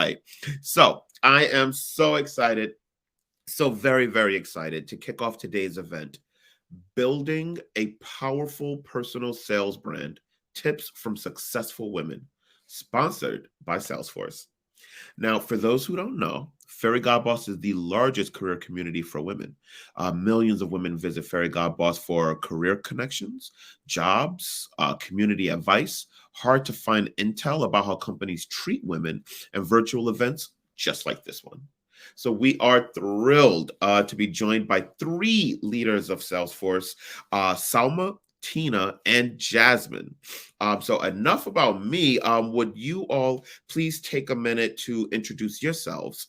right. So I am so excited, so very, very excited to kick off today's event, Building a Powerful Personal Sales Brand, Tips from Successful Women, sponsored by Salesforce. Now, for those who don't know, Fairygodboss is the largest career community for women. Millions of women visit Fairygodboss for career connections, jobs, community advice, hard to find intel about how companies treat women, and virtual events just like this one. So we are thrilled to be joined by three leaders of Salesforce, Salma, Tina, and Jasmine. So enough about me. Would you all please take a minute to introduce yourselves?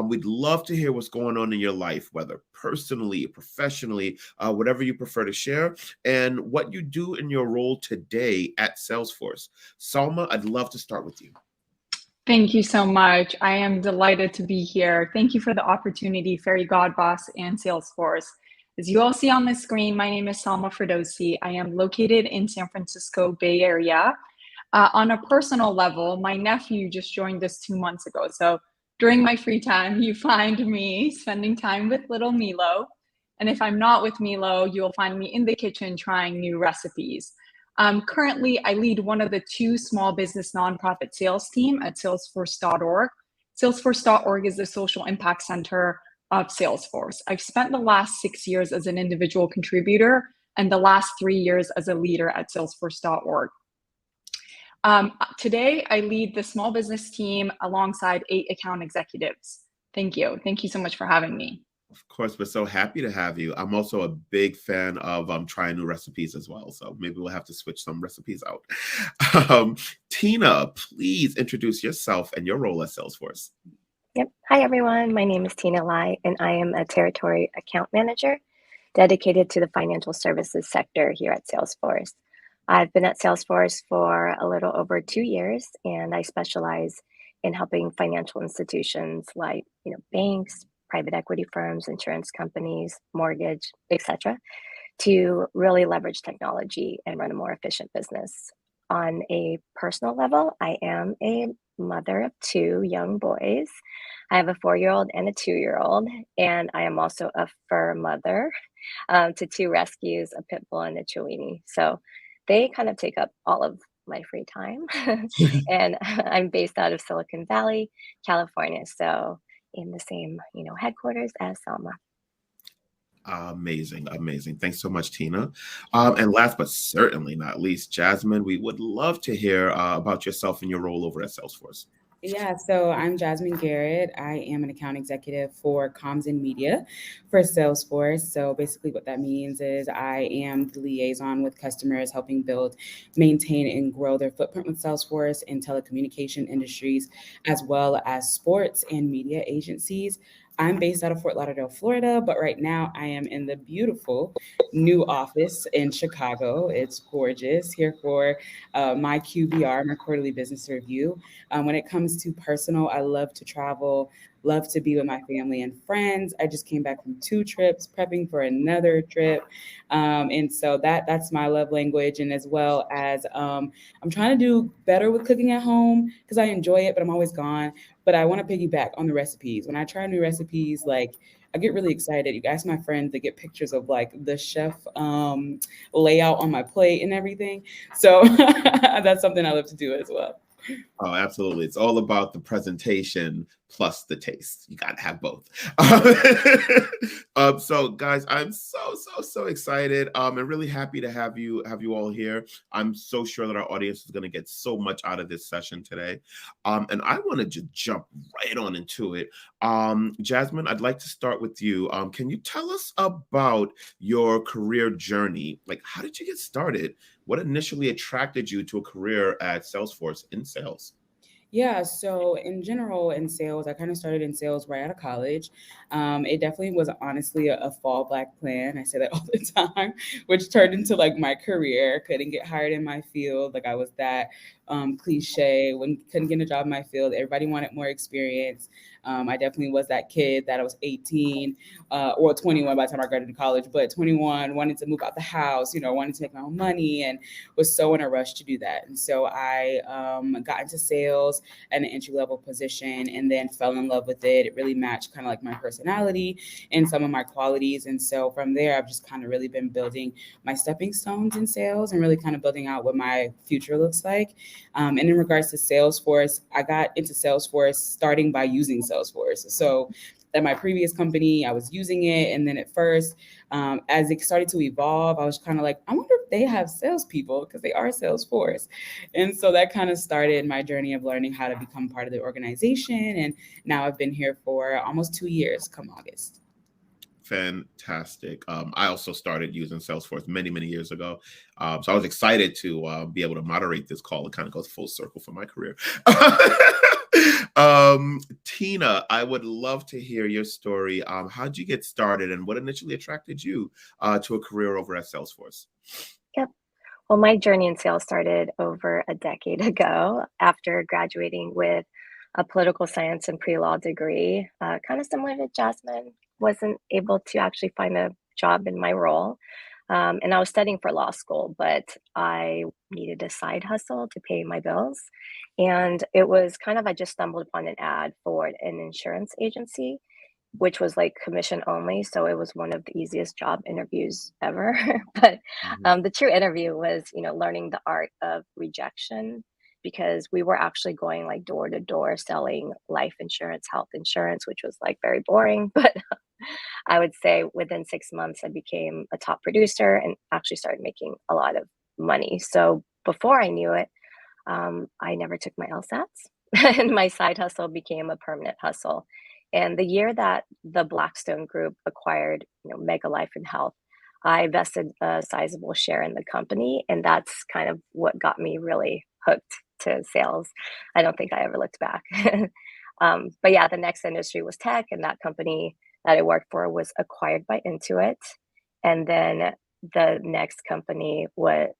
We'd love to hear what's going on in your life, whether personally, professionally, whatever you prefer to share, and what you do in your role today at Salesforce. Salma, I'd love to start with you. Thank you so much. I am delighted to be here. Thank you for the opportunity, Fairygodboss and Salesforce. As you all see on the screen, my name is Salma Ferdowsi. I am located in San Francisco Bay Area. On a personal level, my nephew just joined us 2 months ago. So during my free time, you find me spending time with little Milo. And if I'm not with Milo, you'll find me in the kitchen trying new recipes. Currently, I lead one of the two small business nonprofit sales team at Salesforce.org. Salesforce.org is the social impact center of Salesforce. I've spent the last 6 years as an individual contributor and the last 3 years as a leader at Salesforce.org. Today, I lead the small business team alongside 8 account executives. Thank you. Thank you so much for having me. Of course, we're so happy to have you. I'm also a big fan of trying new recipes as well. So maybe we'll have to switch some recipes out. Tina, please introduce yourself and your role at Salesforce. Yep. Hi, everyone. My name is Tina Lai, and I am a territory account manager dedicated to the financial services sector here at Salesforce. I've been at Salesforce for a little over 2 years, and I specialize in helping financial institutions like banks, private equity firms, insurance companies, mortgage, etc., to really leverage technology and run a more efficient business. On a personal level, I am a mother of 2 young boys. I have a 4-year-old and a 2-year-old, and I am also a fur mother to 2 rescues, a pit bull and a chiweenie. So they kind of take up all of my free time. And I'm based out of Silicon Valley, California. So in the same, headquarters as Selma. Amazing, amazing. Thanks so much, Tina. And last but certainly not least, Jasmine, we would love to hear about yourself and your role over at Salesforce. Yeah, so I'm Jasmine Garrett. I am an account executive for comms and media for Salesforce. So basically what that means is I am the liaison with customers, helping build, maintain, and grow their footprint with Salesforce in telecommunication industries, as well as sports and media agencies. I'm based out of Fort Lauderdale, Florida, but right now I am in the beautiful new office in Chicago. It's gorgeous here for my QBR, my quarterly business review. When it comes to personal, I love to travel, love to be with my family and friends. I just came back from 2 trips, prepping for another trip. And so that's my love language. And as well as I'm trying to do better with cooking at home because I enjoy it, but I'm always gone. But I want to piggyback on the recipes. When I try new recipes, like I get really excited. You ask my friends to get pictures of like the chef layout on my plate and everything. So that's something I love to do as well. Oh, absolutely. It's all about the presentation plus the taste. You got to have both. So guys, I'm so excited. And really happy to have you all here. I'm so sure that our audience is going to get so much out of this session today. And I want to just jump right on into it. Jasmine, I'd like to start with you. Can you tell us about your career journey? Like, how did you get started? What initially attracted you to a career at Salesforce in sales? Yeah, so in general, in sales, I kind of started in sales right out of college. It definitely was honestly a fallback plan. I say that all the time, which turned into like my career. Couldn't get hired in my field. Like I was that cliche when couldn't get a job in my field. Everybody wanted more experience. I definitely was that kid that I was 18 or 21 by the time I graduated college, but 21, wanted to move out the house, wanted to make my own money and was so in a rush to do that. And so I got into sales. at an entry-level position and then fell in love with it. It really matched kind of like my personality and some of my qualities. And so from there, I've just kind of really been building my stepping stones in sales and really kind of building out what my future looks like. And in regards to Salesforce, I got into Salesforce starting by using Salesforce. So at my previous company, I was using it. And then at first, as it started to evolve, I was kind of like, I wonder if they have salespeople because they are Salesforce. And so that kind of started my journey of learning how to become part of the organization. And now I've been here for almost 2 years come August. Fantastic. I also started using Salesforce many, many years ago. So I was excited to be able to moderate this call. It kind of goes full circle for my career. Tina, I would love to hear your story. How did you get started and what initially attracted you to a career over at Salesforce? Yep. Well, my journey in sales started over a decade ago after graduating with a political science and pre-law degree, kind of similar to Jasmine. Wasn't able to actually find a job in my role. And I was studying for law school, but I needed a side hustle to pay my bills. And it was kind of, I just stumbled upon an ad for an insurance agency, which was like commission only. So it was one of the easiest job interviews ever. But the true interview was, learning the art of rejection, because we were actually going like door to door selling life insurance, health insurance, which was like very boring. But I would say within 6 months, I became a top producer and actually started making a lot of money. So before I knew it, I never took my LSATs and my side hustle became a permanent hustle. And the year that the Blackstone Group acquired, Mega Life and Health, I vested a sizable share in the company. And that's kind of what got me really hooked to sales. I don't think I ever looked back. But yeah, the next industry was tech, and that company that I worked for was acquired by Intuit. And then the next company went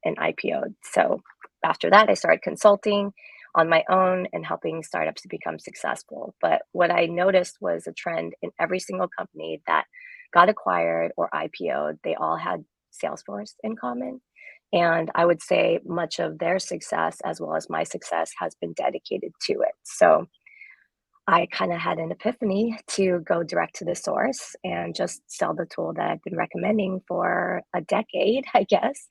and IPO'd. So after that, I started consulting on my own and helping startups to become successful. But what I noticed was a trend in every single company that got acquired or IPO'd, they all had Salesforce in common. And I would say much of their success, as well as my success, has been dedicated to it. So I kind of had an epiphany to go direct to the source and just sell the tool that I've been recommending for a decade, I guess.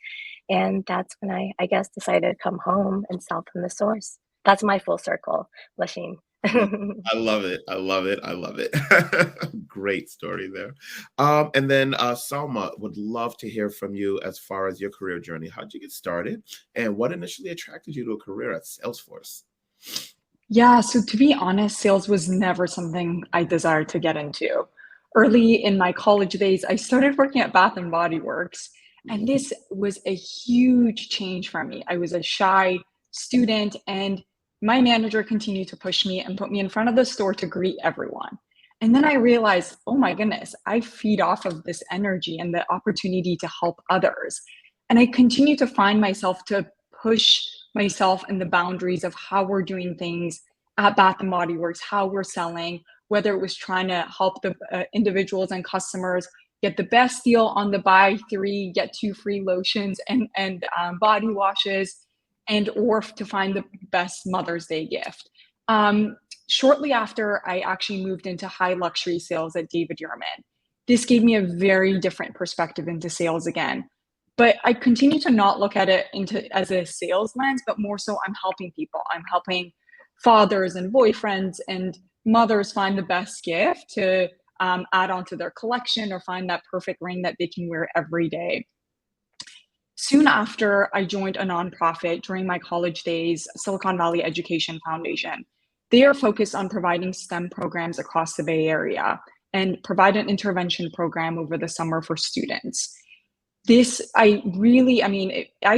And that's when I guess, decided to come home and sell from the source. That's my full circle, Lasheen. I love it. I love it. I love it. Great story there. And then Salma, would love to hear from you as far as your career journey. How did you get started? And what initially attracted you to a career at Salesforce? Yeah, so to be honest, sales was never something I desired to get into. Early in my college days, I started working at Bath and Body Works, and this was a huge change for me. I was a shy student, and my manager continued to push me and put me in front of the store to greet everyone. And then I realized, oh my goodness, I feed off of this energy and the opportunity to help others. And I continue to find myself to push myself and the boundaries of how we're doing things at Bath and Body Works, how we're selling, whether it was trying to help the individuals and customers get the best deal on the buy 3, get 2 free lotions and body washes, and or to find the best Mother's Day gift. Shortly after, I actually moved into high luxury sales at David Yurman. This gave me a very different perspective into sales again. But I continue to not look at it as a sales lens, but more so I'm helping people. I'm helping fathers and boyfriends and mothers find the best gift to add on to their collection or find that perfect ring that they can wear every day. Soon after, I joined a nonprofit during my college days, Silicon Valley Education Foundation. They are focused on providing STEM programs across the Bay Area and provide an intervention program over the summer for students. I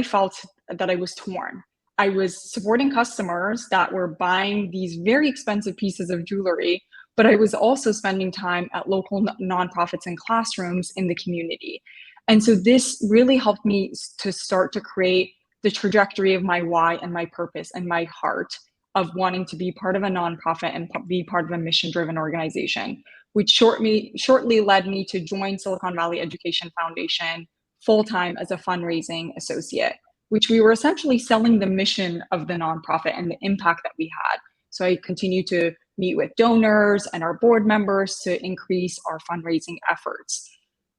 felt that I was torn. I was supporting customers that were buying these very expensive pieces of jewelry, but I was also spending time at local nonprofits and classrooms in the community. And so this really helped me to start to create the trajectory of my why and my purpose and my heart of wanting to be part of a nonprofit and be part of a mission-driven organization, which shortly led me to join Silicon Valley Education Foundation full-time as a fundraising associate. which we were essentially selling the mission of the nonprofit and the impact that we had. So I continued to meet with donors and our board members to increase our fundraising efforts.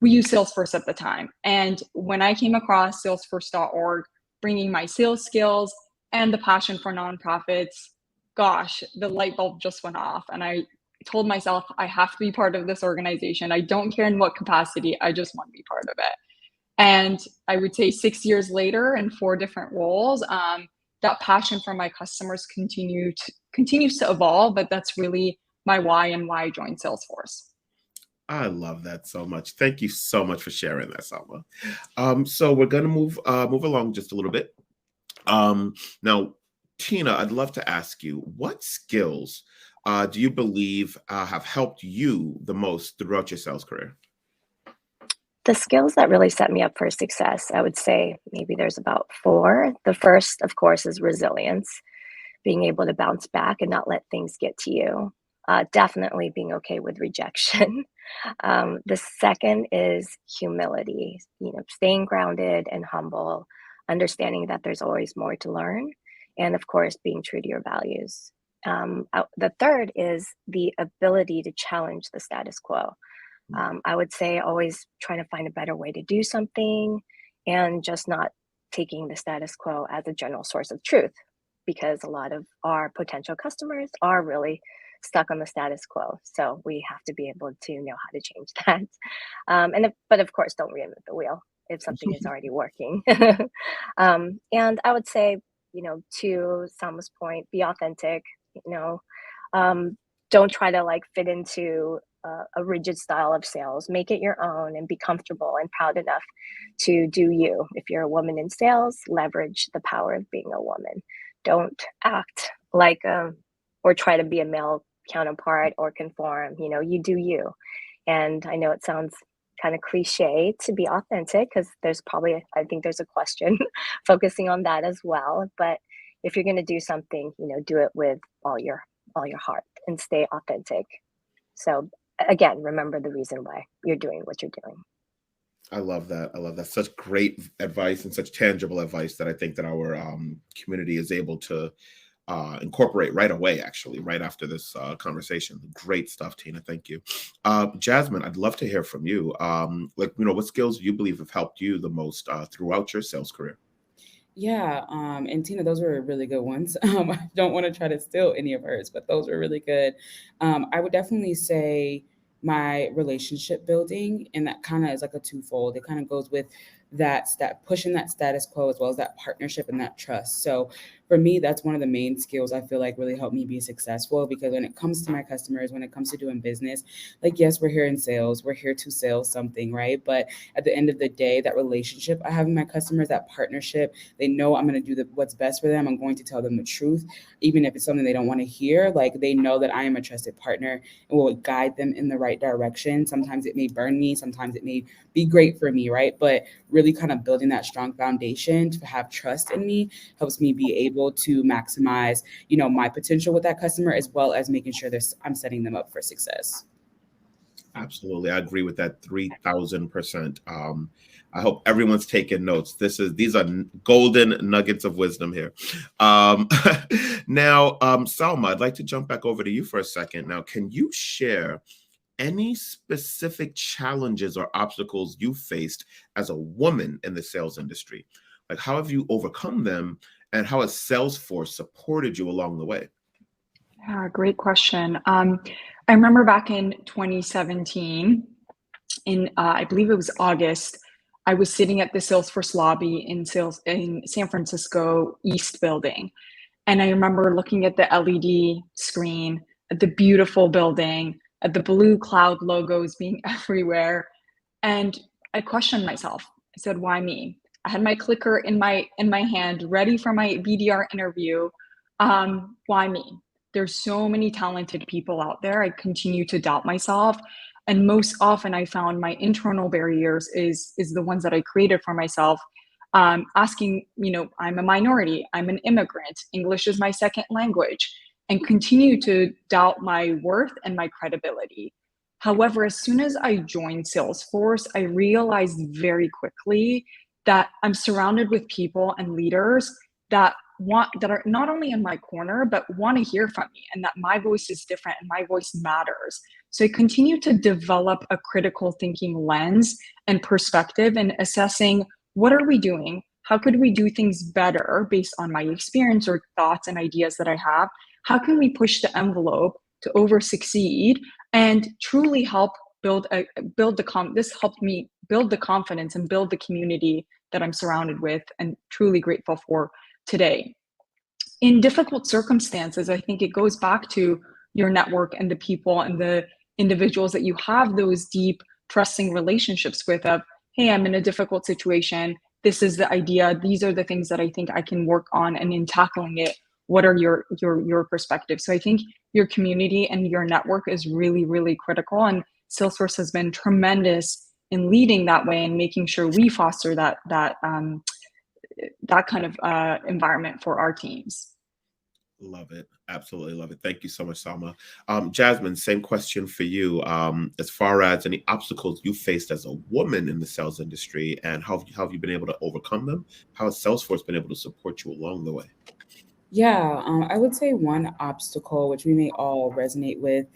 We used Salesforce at the time. And when I came across salesforce.org, bringing my sales skills and the passion for nonprofits, gosh, the light bulb just went off. And I told myself, I have to be part of this organization. I don't care in what capacity, I just want to be part of it. And I would say 6 years later in 4 different roles, that passion for my customers continues to evolve, but that's really my why and why I joined Salesforce. I love that so much. Thank you so much for sharing that, Salma. So we're going to move along just a little bit. Now, Tina, I'd love to ask you, what skills do you believe have helped you the most throughout your sales career? The skills that really set me up for success, I would say maybe there's about 4. The first, of course, is resilience, being able to bounce back and not let things get to you. Definitely being okay with rejection. The second is humility, staying grounded and humble, understanding that there's always more to learn, and of course, being true to your values. The third is the ability to challenge the status quo. I would say always trying to find a better way to do something and just not taking the status quo as a general source of truth, because a lot of our potential customers are really stuck on the status quo. So we have to be able to know how to change that. But of course, don't reinvent the wheel if something is already working. And I would say, to Salma's point, be authentic, don't try to fit into a rigid style of sales. Make it your own and be comfortable and proud enough to do you. If you're a woman in sales, leverage the power of being a woman. Don't act like or try to be a male counterpart or conform. You do you. And I know it sounds kind of cliche to be authentic, because I think there's a question focusing on that as well. But if you're going to do something, do it with all your heart and stay authentic. So again, remember the reason why you're doing what you're doing. I love that. I love that. Such great advice and such tangible advice that I think that our community is able to incorporate right away, actually, right after this conversation. Great stuff, Tina. Thank you. Jasmine, I'd love to hear from you. What skills do you believe have helped you the most throughout your sales career? Yeah, and Tina, those were really good ones. I don't want to try to steal any of hers, but those were really good. I would definitely say my relationship building, and that kind of is like a twofold. It kind of goes with that pushing that status quo, as well as that partnership and that trust. So for me, that's one of the main skills I feel like really helped me be successful, because when it comes to my customers, when it comes to doing business, yes, we're here in sales, we're here to sell something, right? But at the end of the day, that relationship I have with my customers, that partnership, they know I'm going to do what's best for them. I'm going to tell them the truth, even if it's something they don't want to hear. They know that I am a trusted partner and will guide them in the right direction. Sometimes it may burn me, sometimes it may be great for me, right? But really kind of building that strong foundation to have trust in me helps me be able to maximize, my potential with that customer, as well as making sure I'm setting them up for success. Absolutely. I agree with that 3,000%. I hope everyone's taking notes. These are golden nuggets of wisdom here. Now, Salma, I'd like to jump back over to you for a second. Now, can you share any specific challenges or obstacles you faced as a woman in the sales industry? How have you overcome them, and how has Salesforce supported you along the way? Yeah, great question. I remember back in 2017, I believe it was August, I was sitting at the Salesforce lobby in San Francisco East building. And I remember looking at the LED screen, at the beautiful building, at the blue cloud logos being everywhere. And I questioned myself. I said, why me? I had my clicker in my hand, ready for my BDR interview. Why me? There's so many talented people out there. I continue to doubt myself. And most often I found my internal barriers is the ones that I created for myself. Asking, I'm a minority, I'm an immigrant, English is my second language, and continue to doubt my worth and my credibility. However, as soon as I joined Salesforce, I realized very quickly that I'm surrounded with people and leaders that are not only in my corner, but want to hear from me, and that my voice is different and my voice matters. So I continue to develop a critical thinking lens and perspective in assessing, what are we doing? How could we do things better based on my experience or thoughts and ideas that I have? How can we push the envelope to over succeed and truly help this helped me build the confidence and build the community that I'm surrounded with and truly grateful for today. In difficult circumstances, I think it goes back to your network and the people and the individuals that you have those deep, trusting relationships with of, hey, I'm in a difficult situation. This is the idea. These are the things that I think I can work on, and in tackling it, what are your perspectives? So I think your community and your network is really, really critical. And Salesforce has been tremendous in leading that way and making sure we foster that kind of environment for our teams. Love it. Absolutely love it. Thank you so much, Salma. Jasmine, same question for you. As far as any obstacles you faced as a woman in the sales industry, and how have you been able to overcome them? How has Salesforce been able to support you along the way? Yeah, I would say one obstacle, which we may all resonate with,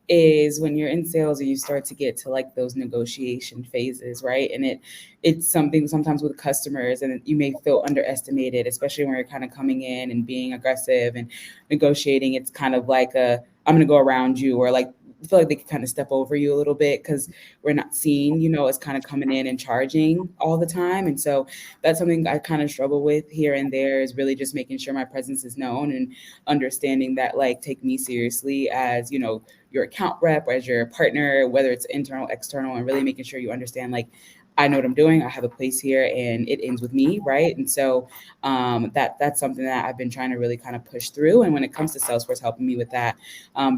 is when you're in sales and you start to get to like those negotiation phases, right? And it's something sometimes with customers, and you may feel underestimated, especially when you're kind of coming in and being aggressive and negotiating. It's kind of like I'm gonna go around you, or like I feel like they can kind of step over you a little bit because we're not seen, as kind of coming in and charging all the time. And so that's something I kind of struggle with here and there, is really just making sure my presence is known and understanding that, like, take me seriously as, your account rep or as your partner, whether it's internal, external, and really making sure you understand, like, I know what I'm doing. I have a place here, and it ends with me, right? And so that's something that I've been trying to really kind of push through. And when it comes to Salesforce helping me with that,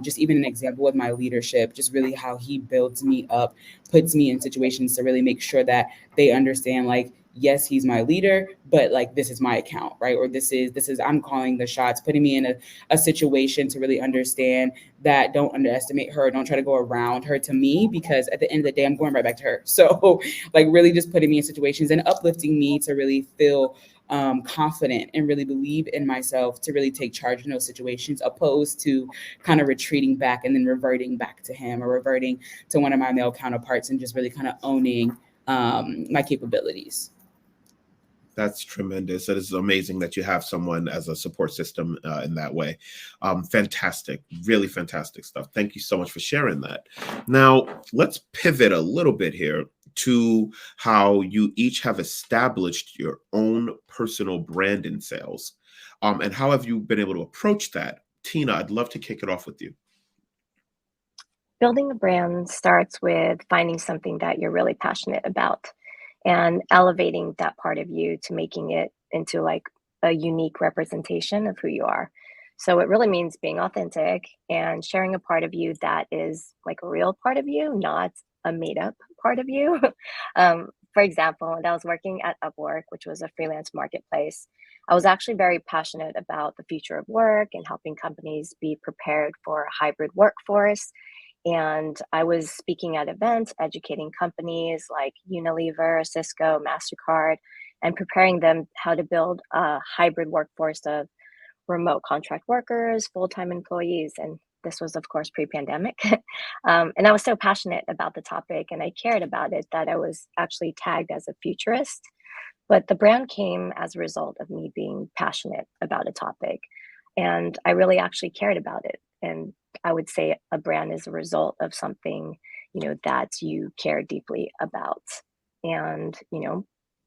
just even an example with my leadership, just really how he builds me up, puts me in situations to really make sure that they understand, like, yes, he's my leader, but like, this is my account, right? Or this is I'm calling the shots, putting me in a situation to really understand that don't underestimate her, don't try to go around her to me, because at the end of the day, I'm going right back to her. So like, really just putting me in situations and uplifting me to really feel confident and really believe in myself to really take charge in those situations, opposed to kind of retreating back and then reverting back to him or reverting to one of my male counterparts, and just really kind of owning my capabilities. That's tremendous. It is amazing that you have someone as a support system in that way. Fantastic, really fantastic stuff. Thank you so much for sharing that. Now, let's pivot a little bit here to how you each have established your own personal brand in sales. And how have you been able to approach that? Tina, I'd love to kick it off with you. Building a brand starts with finding something that you're really passionate about and elevating that part of you to making it into like a unique representation of who you are. So it really means being authentic and sharing a part of you that is like a real part of you, not a made up part of you. For example, when I was working at Upwork, which was a freelance marketplace, I was actually very passionate about the future of work and helping companies be prepared for a hybrid workforce. And I was speaking at events, educating companies like Unilever, Cisco, MasterCard, and preparing them how to build a hybrid workforce of remote contract workers, full-time employees. And this was, of course, pre-pandemic. And I was so passionate about the topic and I cared about it that I was actually tagged as a futurist. But the brand came as a result of me being passionate about a topic. And I really actually cared about it. And I would say a brand is a result of something, that you care deeply about. And,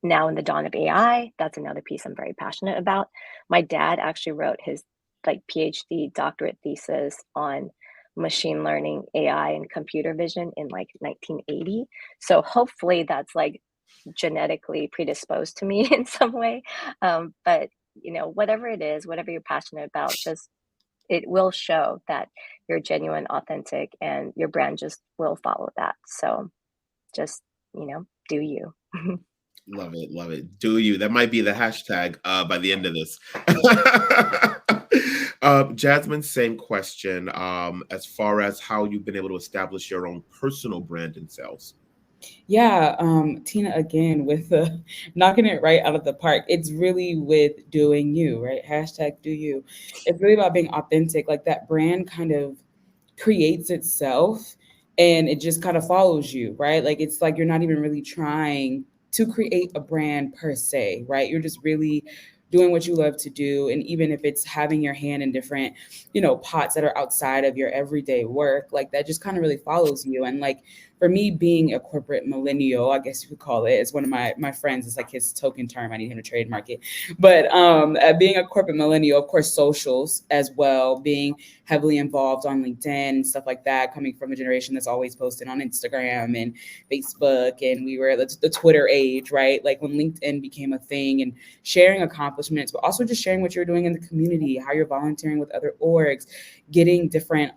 now in the dawn of AI, that's another piece I'm very passionate about. My dad actually wrote his like PhD doctorate thesis on machine learning, AI, and computer vision in like 1980. So hopefully that's like genetically predisposed to me in some way. But whatever it is, whatever you're passionate about, just it will show that you're genuine, authentic, and your brand just will follow that. So just, do you. Love it, love it. Do you? That might be the hashtag by the end of this. Jasmine, same question. As far as how you've been able to establish your own personal brand in sales. Yeah, Tina, again, with the knocking it right out of the park. It's really with doing you, right? Hashtag do you. It's really about being authentic. Like that brand kind of creates itself and it just kind of follows you, right? Like it's like you're not even really trying to create a brand per se, right? You're just really doing what you love to do. And even if it's having your hand in different, pots that are outside of your everyday work, like that just kind of really follows you. And like for me, being a corporate millennial, I guess you could call it, is one of my friends. It's like his token term. I need him to trademark it. But being a corporate millennial, of course, socials as well, being heavily involved on LinkedIn and stuff like that, coming from a generation that's always posted on Instagram and Facebook, and we were the Twitter age, right? Like when LinkedIn became a thing, and sharing accomplishments, but also just sharing what you're doing in the community, how you're volunteering with other orgs, getting different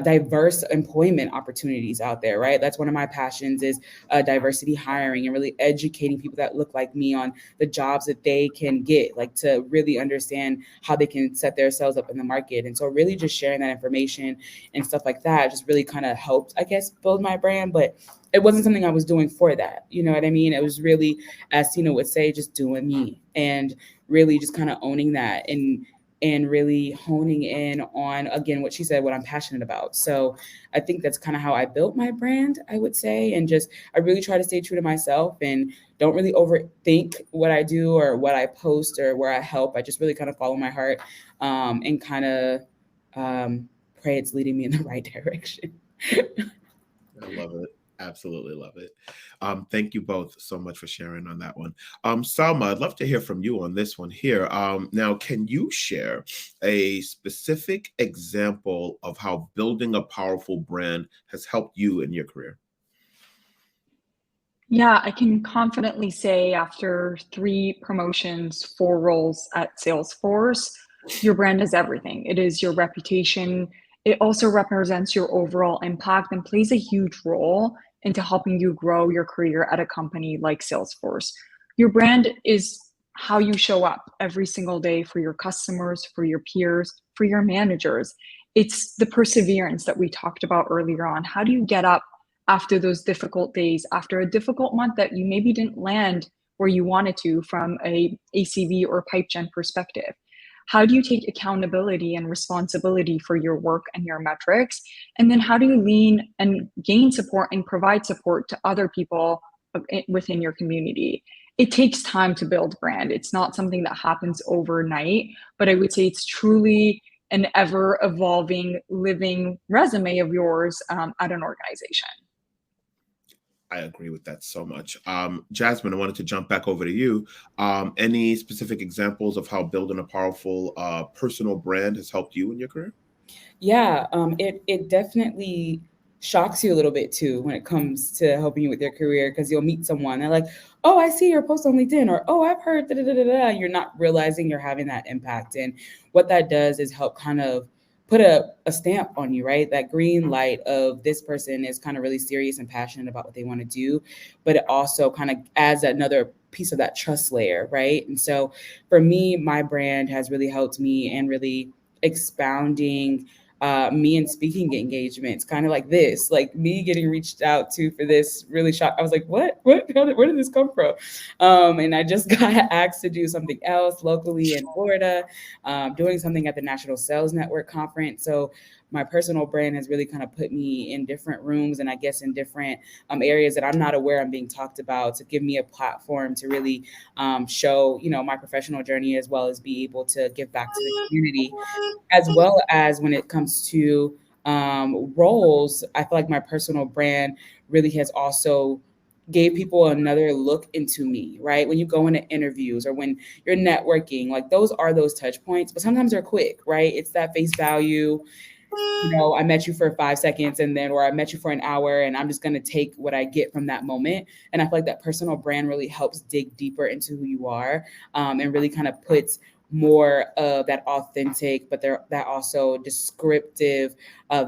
diverse employment opportunities out there, right? That's one of my passions is diversity hiring and really educating people that look like me on the jobs that they can get, like to really understand how they can set themselves up in the market. And so really just sharing that information and stuff like that just really kind of helped, I guess, build my brand. But it wasn't something I was doing for that. You know what I mean? It was really, as Tina would say, just doing me and really just kind of owning that and really honing in on, again, what she said, what I'm passionate about. So I think that's kind of how I built my brand, I would say. And just, I really try to stay true to myself and don't really overthink what I do or what I post or where I help. I just really kind of follow my heart and kind of pray it's leading me in the right direction. I love it. Absolutely love it. Thank you both so much for sharing on that one. Salma, I'd love to hear from you on this one here. Now, can you share a specific example of how building a powerful brand has helped you in your career? Yeah, I can confidently say after 3 promotions, 4 roles at Salesforce, your brand is everything. It is your reputation. It also represents your overall impact and plays a huge role into helping you grow your career at a company like Salesforce. Your brand is how you show up every single day for your customers, for your peers, for your managers. It's the perseverance that we talked about earlier on. How do you get up after those difficult days, after a difficult month that you maybe didn't land where you wanted to from a ACV or pipe gen perspective? How do you take accountability and responsibility for your work and your metrics? And then how do you lean and gain support and provide support to other people within your community? It takes time to build brand. It's not something that happens overnight, but I would say it's truly an ever evolving, living resume of yours at an organization. I agree with that so much. Jasmine, I wanted to jump back over to you. Any specific examples of how building a powerful personal brand has helped you in your career? Yeah, it definitely shocks you a little bit too when it comes to helping you with your career, because you'll meet someone, they're like, oh, I see your post on LinkedIn, or oh, I've heard da da da da da. You're not realizing you're having that impact. And what that does is help kind of put a stamp on you, right? That green light of this person is kind of really serious and passionate about what they want to do, but it also kind of adds another piece of that trust layer, right? And so for me, my brand has really helped me and really expounding me in speaking engagements, kind of like this, like me getting reached out to for this really shocked. I was like, what, where did this come from? And I just got asked to do something else locally in Florida, doing something at the National Sales Network conference. So my personal brand has really kind of put me in different rooms and I guess in different areas that I'm not aware I'm being talked about, to give me a platform to really show, my professional journey, as well as be able to give back to the community. As well as when it comes to roles, I feel like my personal brand really has also gave people another look into me, right? When you go into interviews or when you're networking, like those are those touch points, but sometimes they're quick, right? It's that face value. I met you for 5 seconds and then, or I met you for an hour and I'm just going to take what I get from that moment. And I feel like that personal brand really helps dig deeper into who you are, and really kind of puts more of that authentic, but that also descriptive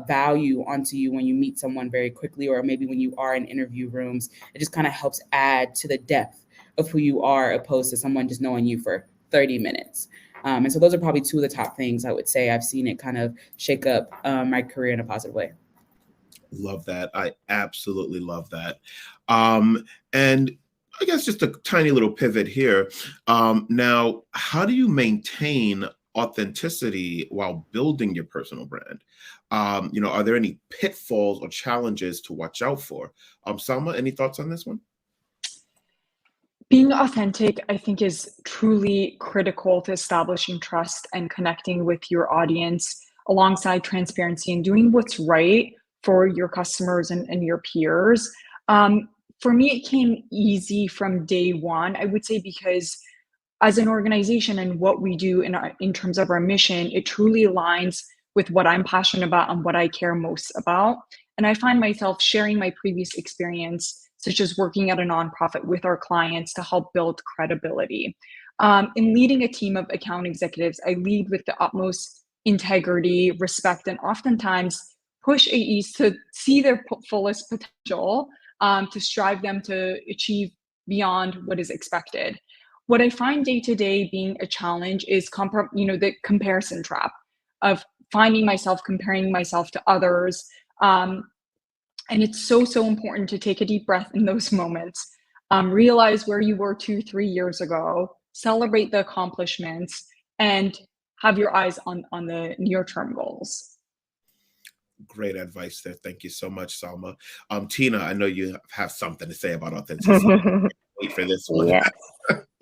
value onto you when you meet someone very quickly, or maybe when you are in interview rooms. It just kind of helps add to the depth of who you are, opposed to someone just knowing you for 30 minutes. And so those are probably two of the top things I would say I've seen it kind of shake up my career in a positive way. Love that. I absolutely love that. And I guess just a tiny little pivot here. Now, how do you maintain authenticity while building your personal brand? Are there any pitfalls or challenges to watch out for? Salma, any thoughts on this one? Being authentic, I think, is truly critical to establishing trust and connecting with your audience alongside transparency and doing what's right for your customers and your peers. Um, for me, it came easy from day one, I would say, because as an organization and what we do in terms of our mission, it truly aligns with what I'm passionate about and what I care most about. And I find myself sharing my previous experience, such as working at a nonprofit with our clients to help build credibility. In leading a team of account executives, I lead with the utmost integrity, respect, and oftentimes push AEs to see their fullest potential, to strive them to achieve beyond what is expected. What I find day to day being a challenge is the comparison trap of finding myself comparing myself to others. Um, and it's so important to take a deep breath in those moments, realize where you were 2, 3 years ago, celebrate the accomplishments, and have your eyes on the near term goals. Great advice there. Thank you so much, Salma. Tina, I know you have something to say about authenticity. Wait for this one. Yes,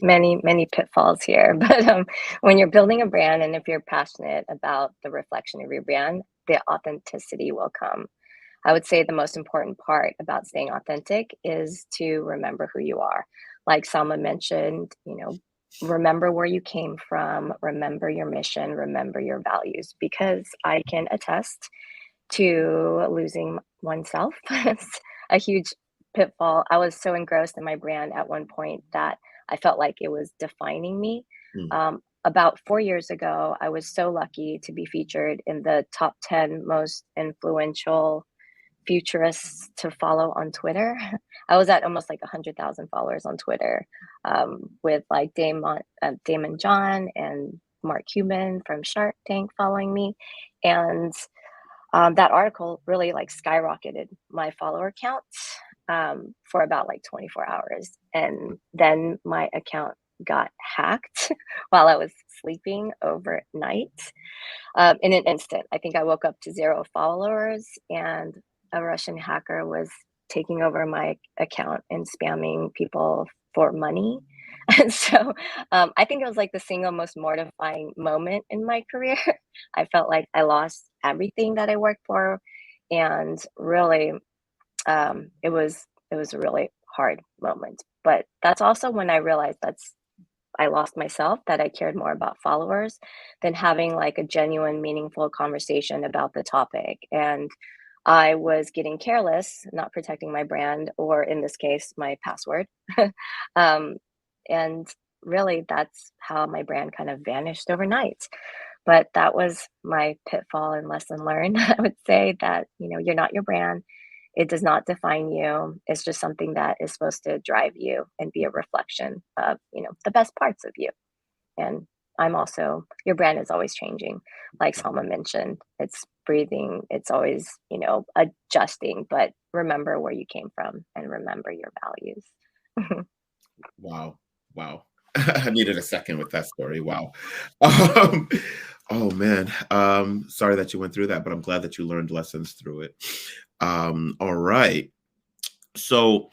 many pitfalls here. But when you're building a brand and if you're passionate about the reflection of your brand, the authenticity will come. I would say the most important part about staying authentic is to remember who you are. Like Salma mentioned, remember where you came from, remember your mission, remember your values, because I can attest to losing oneself. It's a huge pitfall. I was so engrossed in my brand at one point that I felt like it was defining me. Mm. About 4 years ago, I was so lucky to be featured in the top 10 most influential futurists to follow on Twitter. I was at almost like 100,000 followers on Twitter, with like Damon John and Mark Cuban from Shark Tank following me. And that article really like skyrocketed my follower count, for about like 24 hours. And then my account got hacked while I was sleeping overnight, in an instant. I think I woke up to 0 followers, and a Russian hacker was taking over my account and spamming people for money. And so I think it was like the single most mortifying moment in my career. I felt like I lost everything that I worked for, and really, it was a really hard moment. But that's also when I realized I lost myself, that I cared more about followers than having like a genuine, meaningful conversation about the topic. And I was getting careless, not protecting my brand, or in this case, my password. um, and really, that's how my brand kind of vanished overnight. But that was my pitfall and lesson learned. I would say that, you're not your brand. It does not define you. It's just something that is supposed to drive you and be a reflection of, the best parts of you. And your brand is always changing. Like Salma mentioned, it's breathing, it's always, adjusting, but remember where you came from and remember your values. Wow. Wow. I needed a second with that story. Wow. Um, oh man. Sorry that you went through that, but I'm glad that you learned lessons through it. All right. So,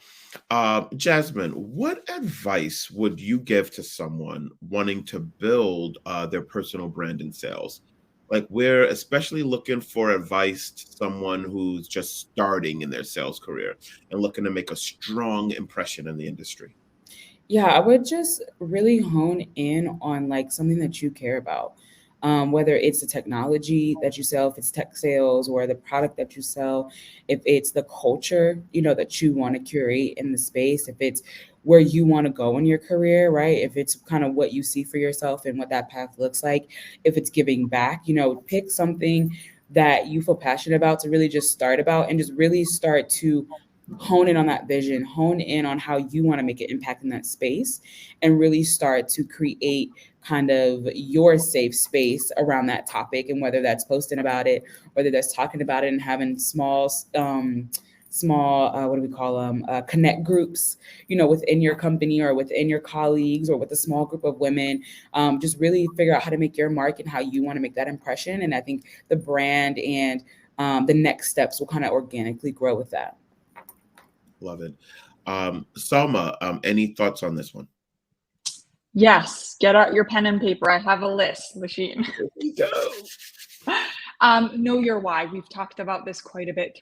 Jasmine, what advice would you give to someone wanting to build their personal brand in sales? Like, we're especially looking for advice to someone who's just starting in their sales career and looking to make a strong impression in the industry. Yeah, I would just really hone in on like something that you care about. Whether it's the technology that you sell, if it's tech sales, or the product that you sell, if it's the culture, that you want to curate in the space, if it's where you want to go in your career, right? If it's kind of what you see for yourself and what that path looks like, if it's giving back, pick something that you feel passionate about to really just start about and just really start to hone in on that vision, hone in on how you want to make an impact in that space, and really start to create kind of your safe space around that topic. And whether that's posting about it, whether that's talking about it and having small what do we call them, connect groups, within your company or within your colleagues or with a small group of women. Just really figure out how to make your mark and how you want to make that impression. And I think the brand and the next steps will kind of organically grow with that. Love it. Salma, any thoughts on this one? Yes, get out your pen and paper. I have a list, Lasheen. Here we go. Know your why. We've talked about this quite a bit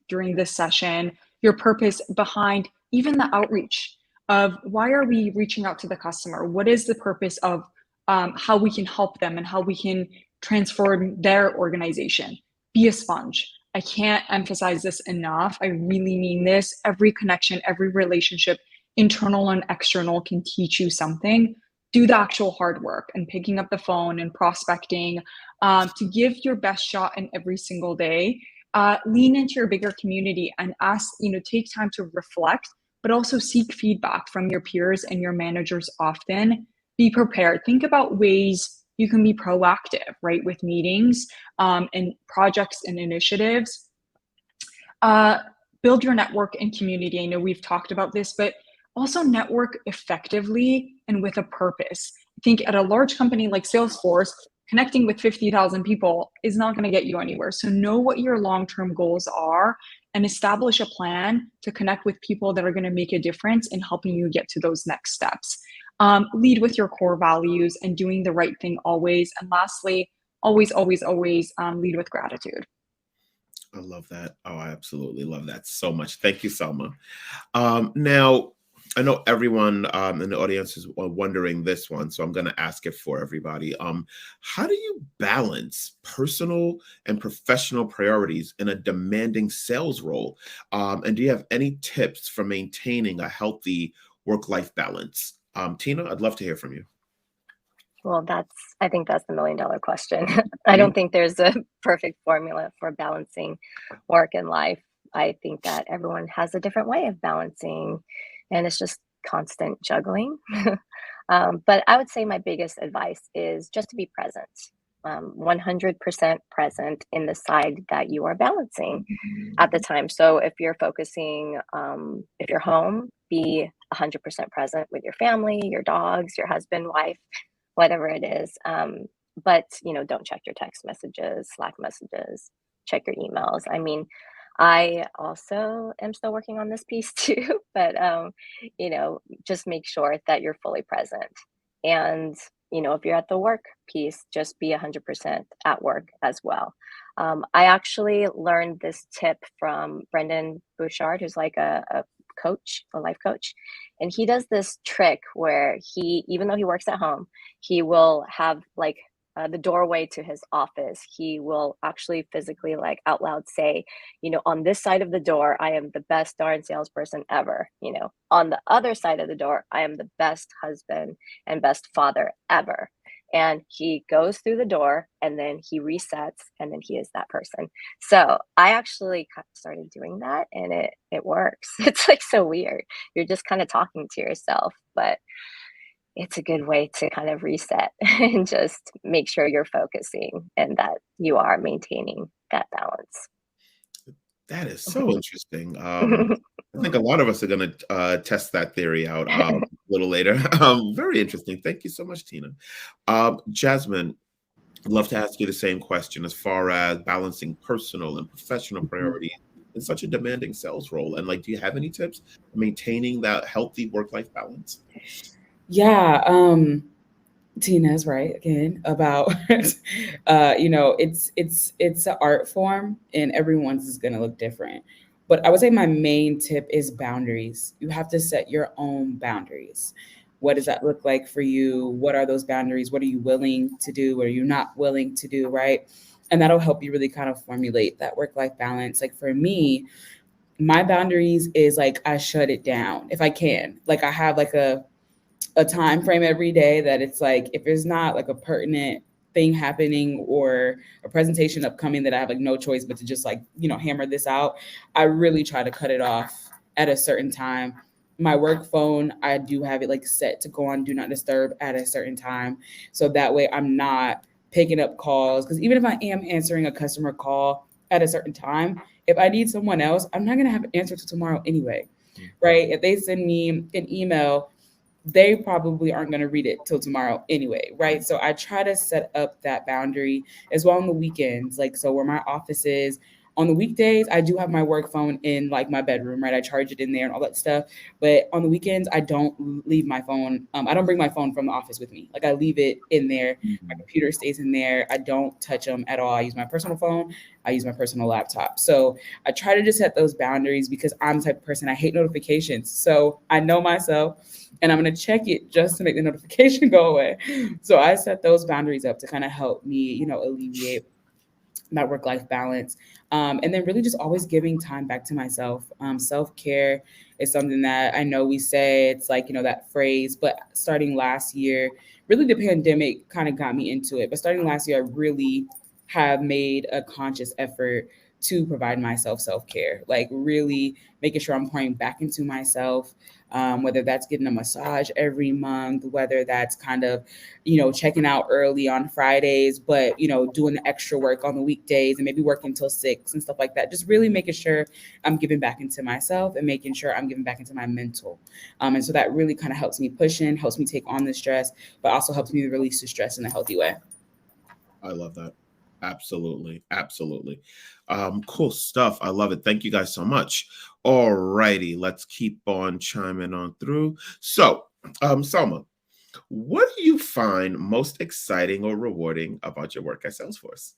during this session. Your purpose behind even the outreach of why are we reaching out to the customer? What is the purpose of how we can help them and how we can transform their organization? Be a sponge. I can't emphasize this enough. I really mean this. Every connection, every relationship, internal and external, can teach you something. Do the actual hard work and picking up the phone and prospecting to give your best shot in every single day. Lean into your bigger community and take time to reflect, but also seek feedback from your peers and your managers often. Be prepared. Think about ways you can be proactive, right, with meetings and projects and initiatives. Build your network and community. I know we've talked about this, but also network effectively and with a purpose. I think at a large company like Salesforce, connecting with 50,000 people is not going to get you anywhere. So know what your long-term goals are and establish a plan to connect with people that are going to make a difference in helping you get to those next steps. Lead with your core values and doing the right thing always. And lastly, always lead with gratitude. I love that. Oh, I absolutely love that so much. Thank you, Salma. Now, I know everyone in the audience is wondering this one, so I'm going to ask it for everybody. How do you balance personal and professional priorities in a demanding sales role? And do you have any tips for maintaining a healthy work-life balance? Tina, I'd love to hear from you. Well, I think that's the $1 million question. I don't think there's a perfect formula for balancing work and life. I think that everyone has a different way of balancing, and it's just constant juggling. But I would say my biggest advice is just to be present, 100% present in the side that you are balancing at the time. So if you're focusing, if you're home, be 100% present with your family, your dogs, your husband, wife, whatever it is. But, don't check your text messages, Slack messages, check your emails. I mean, I also am still working on this piece too, but, just make sure that you're fully present. And, if you're at the work piece, just be 100% at work as well. I actually learned this tip from Brendan Bouchard, who's like a life coach. And he does this trick where even though he works at home, he will have like the doorway to his office. He will actually physically out loud say, on this side of the door, I am the best darn salesperson ever. On the other side of the door, I am the best husband and best father ever. And he goes through the door and then he resets and then he is that person. So I actually started doing that and it works. It's so weird. You're just kind of talking to yourself, but it's a good way to kind of reset and just make sure you're focusing and that you are maintaining that balance. That is so interesting. I think a lot of us are going to test that theory out a little later. Very interesting. Thank you so much, Tina. Jasmine, I'd love to ask you the same question as far as balancing personal and professional priorities in such a demanding sales role. And do you have any tips for maintaining that healthy work-life balance? Yeah. Tina's right again about it's an art form and everyone's is going to look different. But I would say my main tip is boundaries. You have to set your own boundaries. What does that look like for you? What are those boundaries? What are you willing to do? What are you not willing to do? Right. And that'll help you really kind of formulate that work-life balance. For me, my boundaries is I shut it down if I can. I have a time frame every day that it's if there's not a pertinent thing happening or a presentation upcoming that I have like no choice but to just like, hammer this out, I really try to cut it off at a certain time. My work phone, I do have it like set to go on do not disturb at a certain time. So that way I'm not picking up calls. Because even if I am answering a customer call at a certain time, if I need someone else, I'm not going to have an answer till tomorrow anyway, right? If they send me an email, they probably aren't going to read it till tomorrow anyway, right? So I try to set up that boundary as well on the weekends. Like, so where my office is, on the weekdays, I do have my work phone in like my bedroom, right? I charge it in there and all that stuff. But on the weekends, I don't leave my phone. I don't bring my phone from the office with me. Like I leave it in there. My computer stays in there. I don't touch them at all. I use my personal phone. I use my personal laptop. So I try to just set those boundaries because I'm the type of person, I hate notifications. So I know myself and I'm going to check it just to make the notification go away. So I set those boundaries up to kind of help me, alleviate that work-life balance. And then really just always giving time back to myself. Self-care is something that I know we say, it's like, that phrase, but starting last year, really the pandemic kind of got me into it. But starting last year, I really have made a conscious effort to provide myself self-care, like really making sure I'm pouring back into myself, whether that's getting a massage every month, whether that's kind of, checking out early on Fridays, but, doing the extra work on the weekdays and maybe working till 6 and stuff like that. Just really making sure I'm giving back into myself and making sure I'm giving back into my mental. And so that really kind of helps me push in, helps me take on the stress, but also helps me release the stress in a healthy way. I love that. Absolutely. Absolutely. Cool stuff. I love it. Thank you guys so much. All righty. Let's keep on chiming on through. So, Salma, what do you find most exciting or rewarding about your work at Salesforce?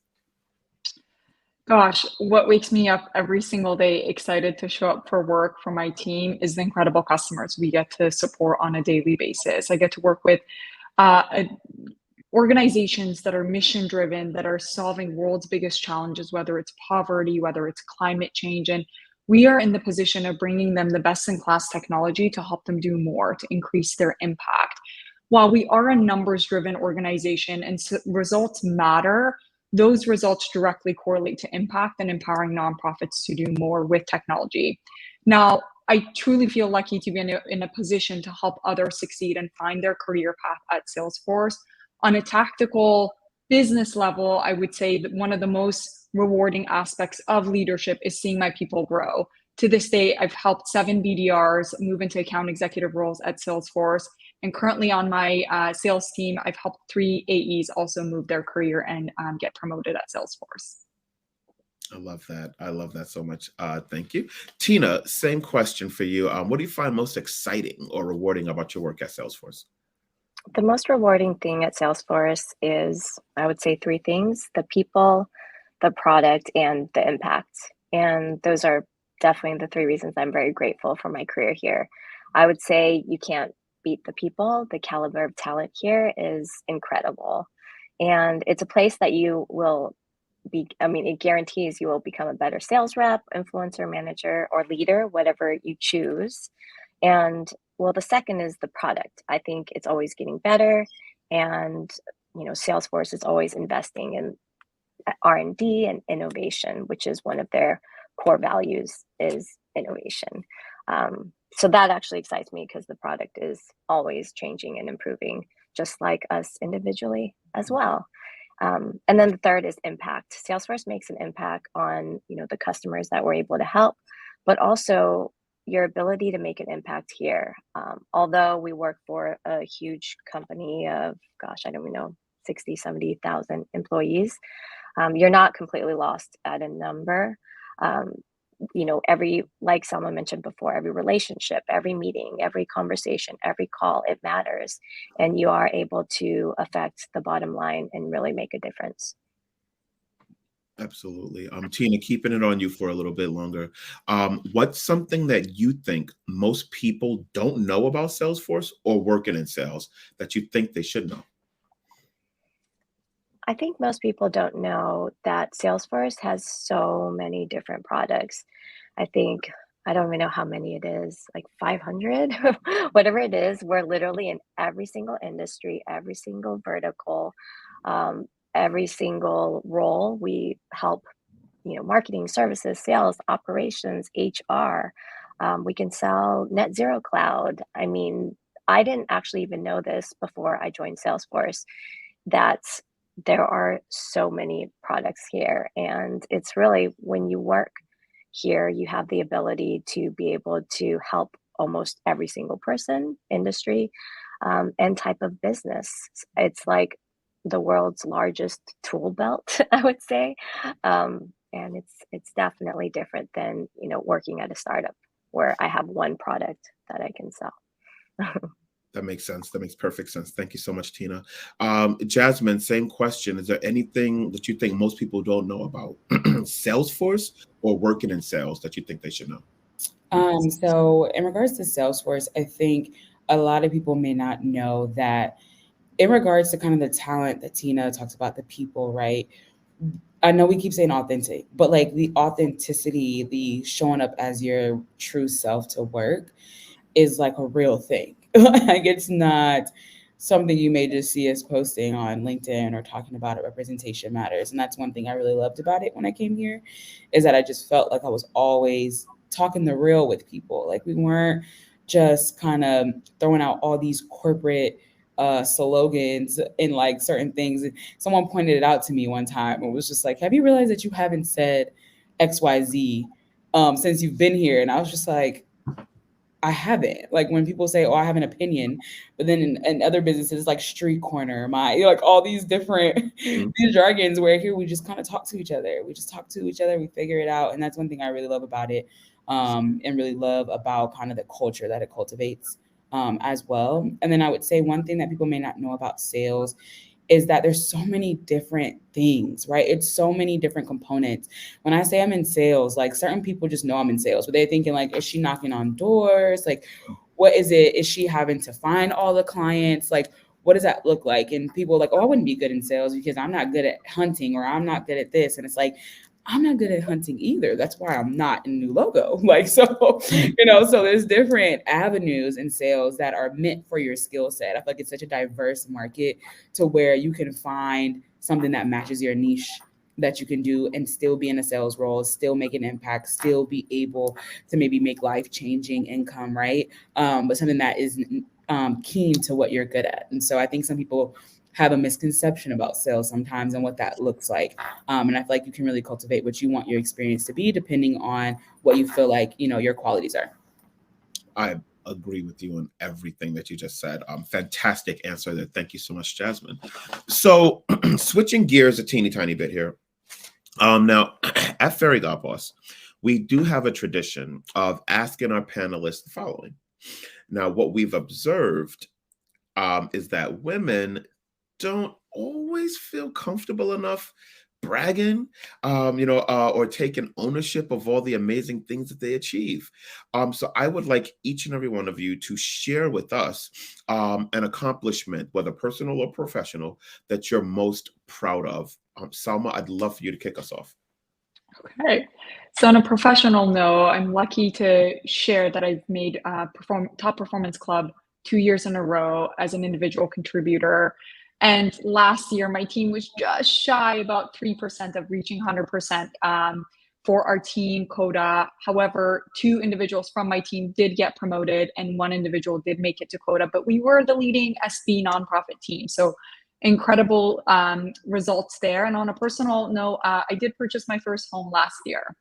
Gosh, what wakes me up every single day excited to show up for work for my team is the incredible customers we get to support on a daily basis. I get to work with uh, organizations that are mission driven, that are solving world's biggest challenges, whether it's poverty, whether it's climate change. And we are in the position of bringing them the best in class technology to help them do more, to increase their impact. While we are a numbers driven organization and results matter, those results directly correlate to impact and empowering nonprofits to do more with technology. Now, I truly feel lucky to be in a position to help others succeed and find their career path at Salesforce. On a tactical business level, I would say that one of the most rewarding aspects of leadership is seeing my people grow. To this day, I've helped 7 BDRs move into account executive roles at Salesforce. And currently on my sales team, I've helped 3 AEs also move their career and get promoted at Salesforce. I love that. I love that so much. Thank you. Tina, same question for you. What do you find most exciting or rewarding about your work at Salesforce? The most rewarding thing at Salesforce is, I would say, 3 things: the people, the product, and the impact. And those are definitely the 3 reasons I'm very grateful for my career here. I would say you can't beat the people. The caliber of talent here is incredible. And it's a place that you will it guarantees you will become a better sales rep, influencer, manager, or leader, whatever you choose. And well, the second is the product. I think it's always getting better, and Salesforce is always investing in R&D and innovation, which is one of their core values is innovation. So that actually excites me because the product is always changing and improving, just like us individually as well. And then the third is impact. Salesforce makes an impact on the customers that we're able to help, but also your ability to make an impact here. Although we work for a huge company of, gosh, I don't even know, 60, 70,000 employees, you're not completely lost at a number. Like someone mentioned before, every relationship, every meeting, every conversation, every call, it matters. And you are able to affect the bottom line and really make a difference. Absolutely. Tina, keeping it on you for a little bit longer. What's something that you think most people don't know about Salesforce or working in sales that you think they should know? I think most people don't know that Salesforce has so many different products. I think, I don't even know how many it is, like 500, whatever it is. We're literally in every single industry, every single vertical. every single role. We help, marketing, services, sales, operations, HR. We can sell net zero cloud. I mean, I didn't actually even know this before I joined Salesforce, that there are so many products here. And it's really, when you work here, you have the ability to be able to help almost every single person, industry, and type of business. It's like the world's largest tool belt, I would say. And it's definitely different than, working at a startup where I have one product that I can sell. That makes sense. That makes perfect sense. Thank you so much, Tina. Jasmine, same question. Is there anything that you think most people don't know about Salesforce or working in sales that you think they should know? So in regards to Salesforce, I think a lot of people may not know that in regards to kind of the talent that Tina talks about, the people, right? I know we keep saying authentic, but like the authenticity, the showing up as your true self to work is like a real thing. Like it's not something you may just see us posting on LinkedIn or talking about it. Representation matters. And that's one thing I really loved about it when I came here, is that I just felt like I was always talking the real with people. Like we weren't just kind of throwing out all these corporate slogans and like certain things. Someone pointed it out to me one time and was just like, have you realized that you haven't said XYZ since you've been here? And I was just like, I haven't. Like when people say, oh, I have an opinion, but then in other businesses like street corner, like all these different these jargons, where here we just kind of talk to each other. We just talk to each other, we figure it out. And that's one thing I really love about it, and really love about kind of the culture that it cultivates as well. And then I would say one thing that people may not know about sales is that there's so many different things, right? It's so many different components. When I say I'm in sales, like certain people just know I'm in sales, but they're thinking like, is she knocking on doors? Like, what is it? Is she having to find all the clients? Like, what does that look like? And people are like, oh, I wouldn't be good in sales because I'm not good at hunting, or I'm not good at this. And it's like, I'm not good at hunting either. That's why I'm not in New Logo. Like, so, so there's different avenues in sales that are meant for your skill set. I feel like it's such a diverse market to where you can find something that matches your niche that you can do and still be in a sales role, still make an impact, still be able to maybe make life-changing income, right? But something that is keen to what you're good at. And so I think some people have a misconception about sales sometimes and what that looks like. And I feel like you can really cultivate what you want your experience to be depending on what you feel like, your qualities are. I agree with you on everything that you just said. Fantastic answer there. Thank you so much, Jasmine. So switching gears a teeny tiny bit here. Now at Fairygodboss, we do have a tradition of asking our panelists the following. Now, what we've observed is that women don't always feel comfortable enough bragging, or taking ownership of all the amazing things that they achieve. So I would like each and every one of you to share with us an accomplishment, whether personal or professional, that you're most proud of. Salma, I'd love for you to kick us off. Okay. So on a professional note, I'm lucky to share that I've made Top Performance Club 2 years in a row as an individual contributor. And last year, my team was just shy about 3% of reaching 100% for our team quota. However, 2 individuals from my team did get promoted and 1 individual did make it to quota, but we were the leading SB nonprofit team. So incredible results there. And on a personal note, I did purchase my first home last year.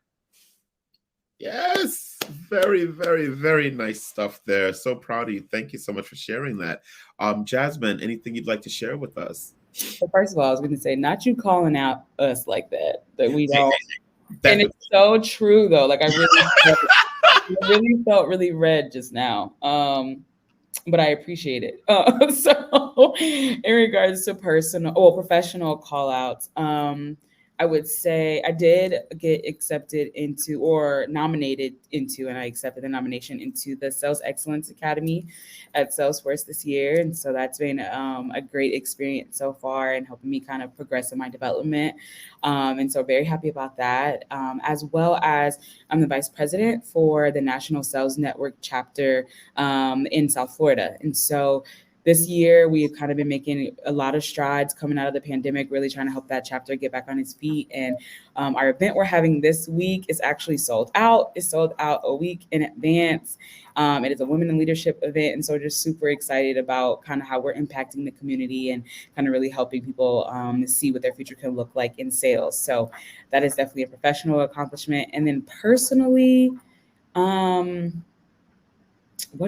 Yes, very, very, very nice stuff there. So proud of you. Thank you so much for sharing that. Jasmine, anything you'd like to share with us? So first of all, I was going to say, not you calling out us like that we don't. And it's so true though. Like I really felt really red just now. But I appreciate it. So in regards to professional call outs, I would say I did get accepted into or nominated into, and I accepted the nomination into the Sales Excellence Academy at Salesforce this year. And so that's been a great experience so far and helping me kind of progress in my development. And so very happy about that. As well as I'm the vice president for the National Sales Network chapter in South Florida. And so this year, we've kind of been making a lot of strides coming out of the pandemic, really trying to help that chapter get back on its feet. And our event we're having this week is actually sold out. It's sold out a week in advance. It is a women in leadership event. And so just super excited about kind of how we're impacting the community and kind of really helping people see what their future can look like in sales. So that is definitely a professional accomplishment. And then personally, what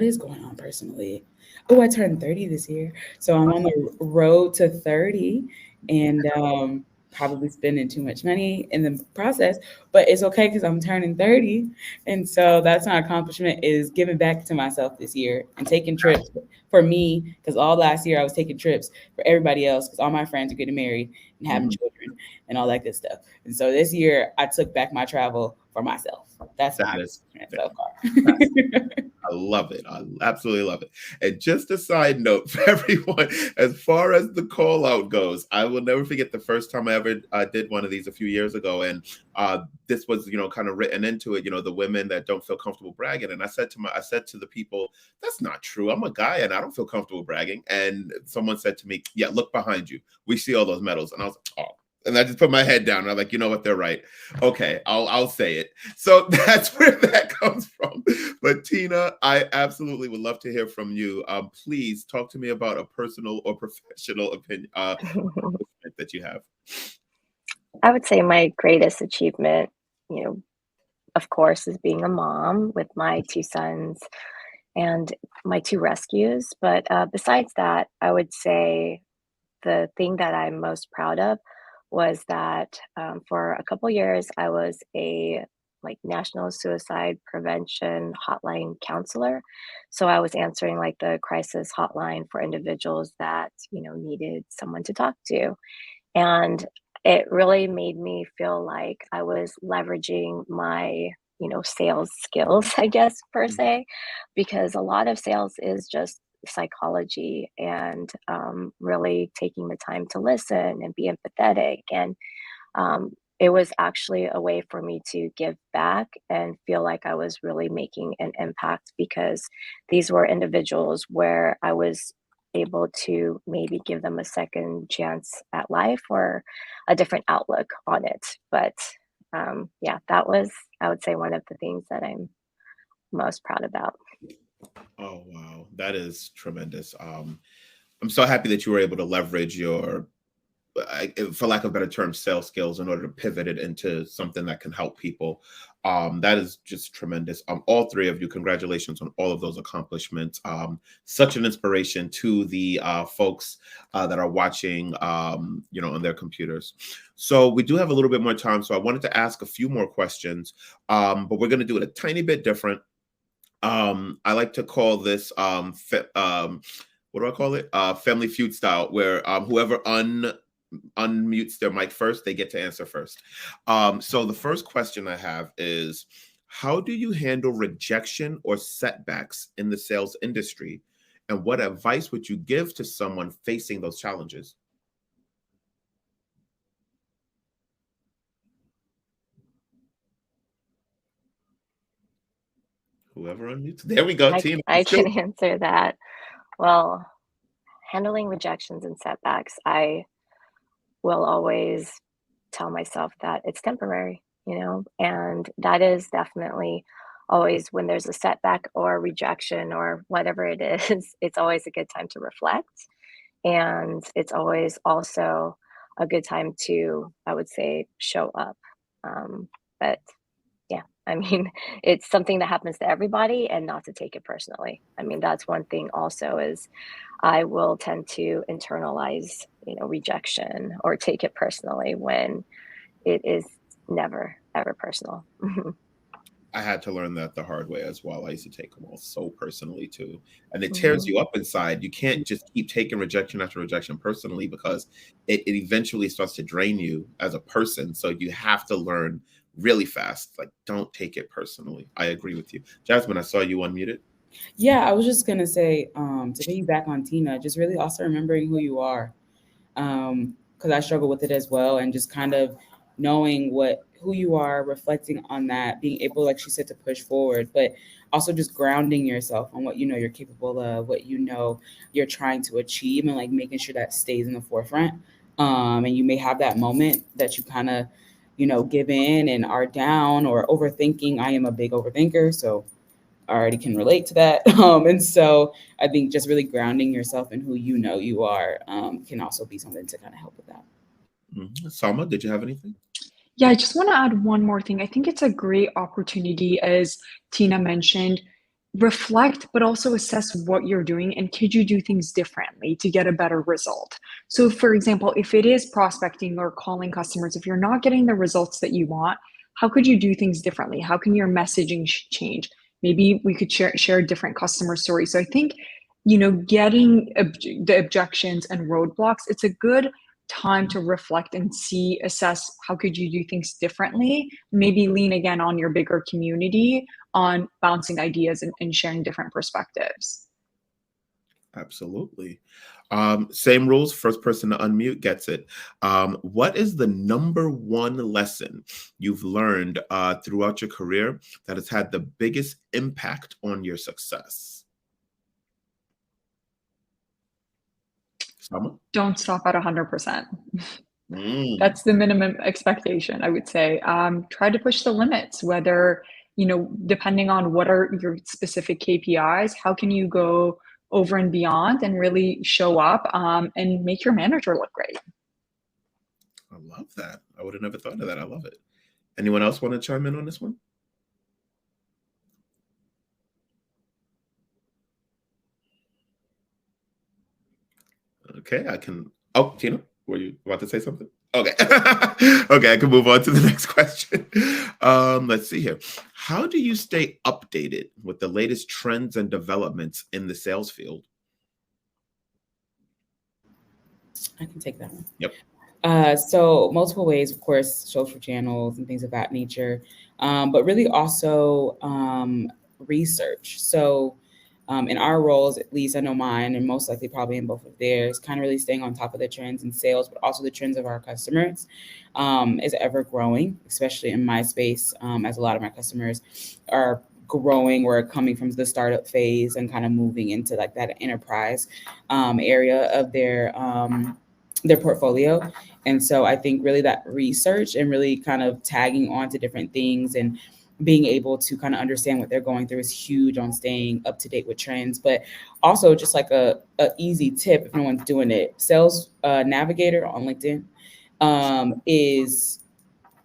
is going on personally? Oh, I turned 30 this year. So I'm on the road to 30 and probably spending too much money in the process, but it's okay because I'm turning 30. And so that's my accomplishment, is giving back to myself this year and taking trips for me, because all last year I was taking trips for everybody else because all my friends are getting married and having children and all that good stuff. And so this year I took back my travel for myself. That's my accomplishment so far. I love it. I absolutely love it. And just a side note for everyone, as far as the call out goes, I will never forget the first time I ever did one of these a few years ago. And this was, kind of written into it, the women that don't feel comfortable bragging. And I said to the people, that's not true. I'm a guy and I don't feel comfortable bragging. And someone said to me, yeah, look behind you. We see all those medals. And I was like, oh. And I just put my head down and I'm like, you know what? They're right. Okay, I'll say it. So that's where that comes from. But Tina, I absolutely would love to hear from you. Please talk to me about a personal or professional opinion that you have. I would say my greatest achievement, of course, is being a mom with my 2 sons and my 2 rescues. But besides that, I would say the thing that I'm most proud of was that for a couple years, I was a national suicide prevention hotline counselor. So I was answering the crisis hotline for individuals that, needed someone to talk to. And it really made me feel like I was leveraging my, sales skills, I guess, per se, because a lot of sales is just psychology and really taking the time to listen and be empathetic. And it was actually a way for me to give back and feel like I was really making an impact, because these were individuals where I was able to maybe give them a second chance at life or a different outlook on it. But yeah, that was, I would say, one of the things that I'm most proud about. Oh, wow. That is tremendous. I'm so happy that you were able to leverage your, for lack of a better term, sales skills in order to pivot it into something that can help people. That is just tremendous. All 3 of you, congratulations on all of those accomplishments. Such an inspiration to the folks that are watching, on their computers. So we do have a little bit more time. So I wanted to ask a few more questions, but we're going to do it a tiny bit different. I like to call this what do I call it? Family Feud style, where whoever unmutes their mic first, they get to answer first. So the first question I have is, how do you handle rejection or setbacks in the sales industry? And what advice would you give to someone facing those challenges? Whoever unmutes. There we go, Tina. I can answer that. Well, handling rejections and setbacks, I will always tell myself that it's temporary, and that is definitely always when there's a setback or rejection or whatever it is, it's always a good time to reflect. And it's always also a good time to, I would say, show up. But yeah, I mean, it's something that happens to everybody, and not to take it personally. I mean, that's one thing also, is I will tend to internalize, rejection or take it personally when it is never, ever personal. I had to learn that the hard way as well. I used to take them all so personally too. And it tears you up inside. You can't just keep taking rejection after rejection personally, because it eventually starts to drain you as a person. So you have to learn really fast. Don't take it personally. I agree with you. Jasmine, I saw you unmuted. Yeah, I was just going to say, to piggyback on Tina, just really also remembering who you are. Because I struggle with it as well, and just kind of knowing who you are, reflecting on that, being able, like she said, to push forward, but also just grounding yourself on what you know you're capable of, what you know you're trying to achieve, and like making sure that stays in the forefront. And you may have that moment that you kind of, give in and are down or overthinking. I am a big overthinker, so I already can relate to that. And so I think just really grounding yourself in who you know you are can also be something to kind of help with that. Salma, did you have anything? Yeah, I just want to add one more thing. I think it's a great opportunity, as Tina mentioned, reflect, but also assess what you're doing and could you do things differently to get a better result. So, for example, if it is prospecting or calling customers, if you're not getting the results that you want, how could you do things differently? How can your messaging change? Maybe we could share a different customer story. So I think, getting the objections and roadblocks, it's a good time to reflect and assess how could you do things differently, maybe lean again on your bigger community on bouncing ideas and sharing different perspectives. Absolutely. Same rules. First person to unmute gets it. What is the number one lesson you've learned throughout your career that has had the biggest impact on your success? Salma? Don't stop at 100%. Mm. That's the minimum expectation, I would say. Try to push the limits, whether, depending on what are your specific KPIs, how can you go over and beyond and really show up and make your manager look great. I love that. I would have never thought of that. I love it. Anyone else want to chime in on this one? Okay, I can. Oh, Tina, were you about to say something? Okay. Okay, I can move on to the next question. Let's see here. How do you stay updated with the latest trends and developments in the sales field? I can take that one. Yep. So multiple ways, of course, social channels and things of that nature, but really also research. So in our roles, at least I know mine, and most likely probably in both of theirs, kind of really staying on top of the trends in sales, but also the trends of our customers is ever growing, especially in my space, as a lot of my customers are growing or coming from the startup phase and kind of moving into like that enterprise area of their portfolio. And so I think really that research and really kind of tagging on to different things and being able to kind of understand what they're going through is huge on staying up to date with trends. But also just like a easy tip, if no one's doing it, Sales Navigator on LinkedIn is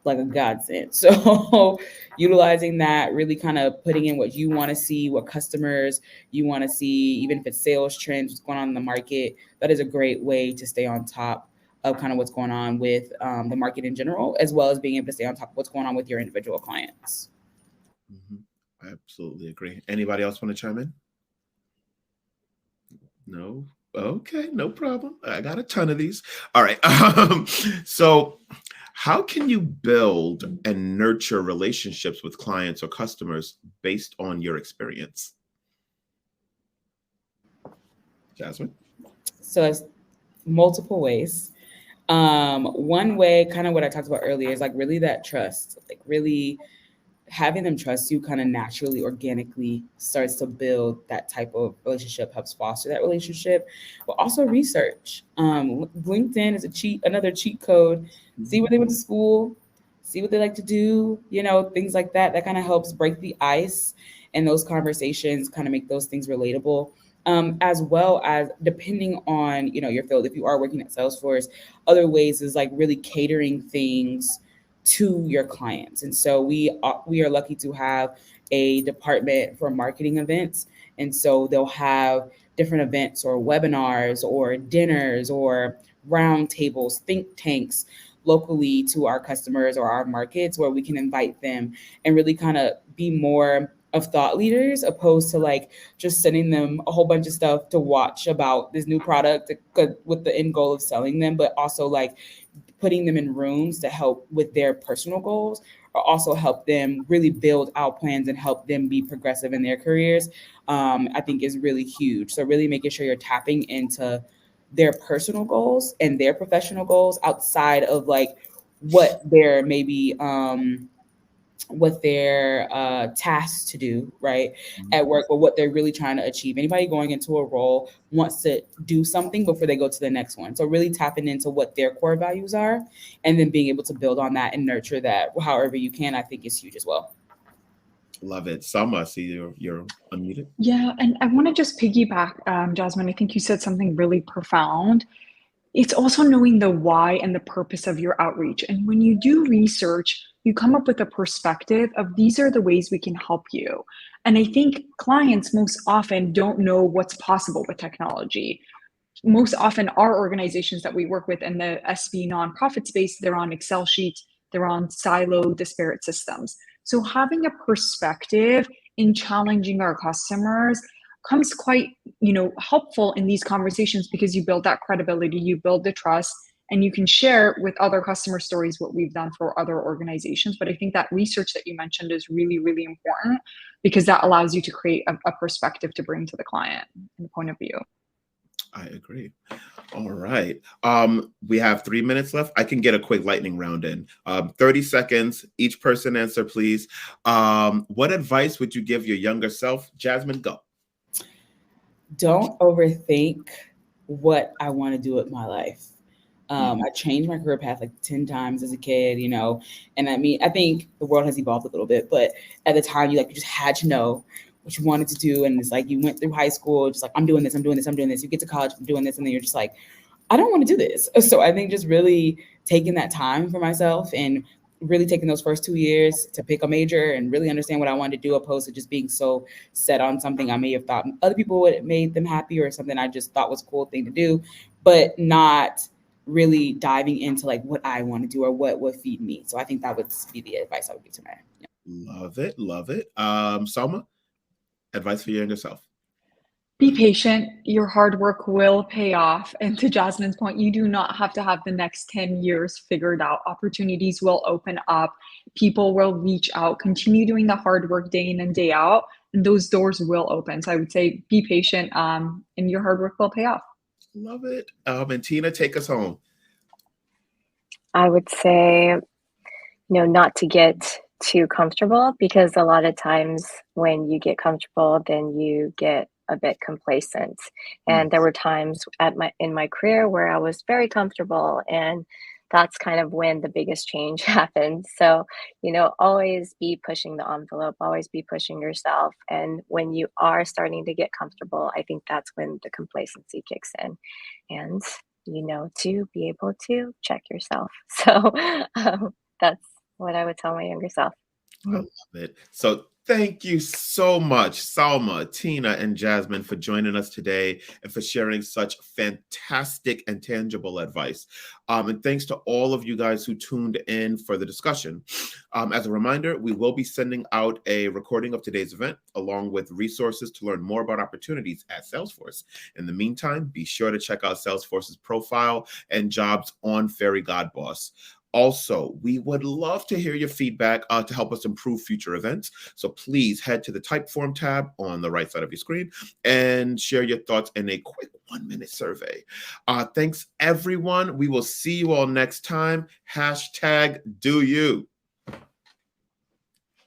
like a godsend. So utilizing that, really kind of putting in what you want to see, what customers you want to see, even if it's sales trends, what's going on in the market, that is a great way to stay on top of kind of what's going on with the market in general, as well as being able to stay on top of what's going on with your individual clients. I absolutely agree. Anybody else want to chime in? No? Okay, no problem. I got a ton of these. All right. So how can you build and nurture relationships with clients or customers based on your experience? Jasmine? So it's multiple ways. One way, kind of what I talked about earlier, is like really that trust, like really having them trust you kind of naturally, organically starts to build that type of relationship, helps foster that relationship, but also research. LinkedIn is another cheat code. See where they went to school, see what they like to do, things like that. That kind of helps break the ice, and those conversations kind of make those things relatable. As well as depending on, your field, if you are working at Salesforce, other ways is like really catering things to your clients. And so we are lucky to have a department for marketing events. And so they'll have different events or webinars or dinners or round tables, think tanks locally to our customers or our markets, where we can invite them and really kind of be more of thought leaders, opposed to like just sending them a whole bunch of stuff to watch about this new product with the end goal of selling them, but also like putting them in rooms to help with their personal goals, or also help them really build out plans and help them be progressive in their careers, I think is really huge. So really making sure you're tapping into their personal goals and their professional goals outside of like what they're maybe what they're tasked to do, right, at work, or what they're really trying to achieve. Anybody going into a role wants to do something before they go to the next one. So really tapping into what their core values are, and then being able to build on that and nurture that however you can, I think is huge as well. Love it. Salma, I see you're unmuted. Yeah, and I want to just piggyback, Jasmine. I think you said something really profound. It's also knowing the why and the purpose of your outreach. And when you do research, you come up with a perspective of these are the ways we can help you. And I think clients most often don't know what's possible with technology. Most often, our organizations that we work with in the SB nonprofit space, they're on Excel sheets, they're on siloed, disparate systems. So having a perspective in challenging our customers comes quite, helpful in these conversations, because you build that credibility, you build the trust, and you can share with other customer stories what we've done for other organizations. But I think that research that you mentioned is really, really important, because that allows you to create a perspective to bring to the client and the point of view. I agree. All right. We have 3 minutes left. I can get a quick lightning round in. 30 seconds. Each person answer, please. What advice would you give your younger self? Jasmine, go. Don't overthink what I want to do with my life. I changed my career path like 10 times as a kid, and I think the world has evolved a little bit, but at the time you just had to know what you wanted to do. And it's like, you went through high school, just like, I'm doing this. You get to college, I'm doing this. And then you're just like, I don't want to do this. So I think just really taking that time for myself and really taking those first 2 years to pick a major and really understand what I wanted to do, opposed to just being so set on something I may have thought other people would have made them happy, or something I just thought was a cool thing to do, but not really diving into like what I want to do or what would feed me. So I think that would be the advice I would give to my. Love it. Love it. Salma, advice for your younger self. Be patient. Your hard work will pay off. And to Jasmine's point, you do not have to have the next 10 years figured out. Opportunities will open up. People will reach out. Continue doing the hard work day in and day out, and those doors will open. So I would say be patient, and your hard work will pay off. Love it. And Tina, take us home. I would say, not to get too comfortable, because a lot of times when you get comfortable, then you get a bit complacent. And there were times in my career where I was very comfortable, and that's kind of when the biggest change happened. So, always be pushing the envelope, always be pushing yourself. And when you are starting to get comfortable, I think that's when the complacency kicks in. And to be able to check yourself. So that's what I would tell my younger self. I love it. So thank you so much, Salma, Tina, and Jasmine, for joining us today and for sharing such fantastic and tangible advice. And thanks to all of you guys who tuned in for the discussion. As a reminder, we will be sending out a recording of today's event, along with resources to learn more about opportunities at Salesforce. In the meantime, be sure to check out Salesforce's profile and jobs on Fairygodboss. Also, we would love to hear your feedback to help us improve future events. So please head to the Typeform tab on the right side of your screen and share your thoughts in a quick 1-minute survey. Thanks, everyone. We will see you all next time. #DoYou.